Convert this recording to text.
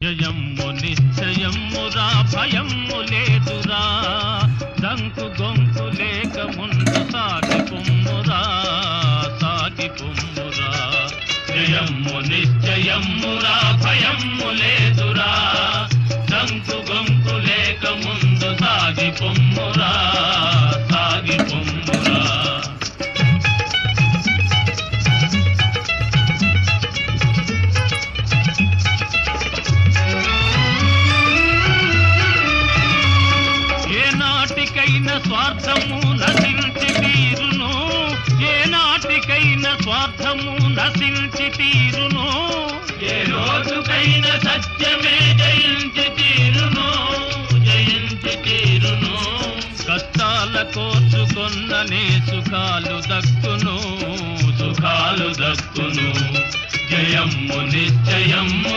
జయమ్ము నిశ్చయమ్మురా భయమ్ము లేదురా దంకు గొంకు లేక ముందు సాగి పొమ్మురా జయమ్ము నిశ్చయమ్మురా భయమ్ము లేదురా దంకు గొంకు లేక ముందు సాగి పొమ్మురా స్వార్థము నశించి తీరును ఏనాటికైనా స్వార్థము నశించి తీరును ఏ రోజుకైనా సత్యమే జయించి తీరును కష్టాల కోర్చుకొన్ననే సుఖాలు దక్కును జయమ్ము నిశ్చయమ్ము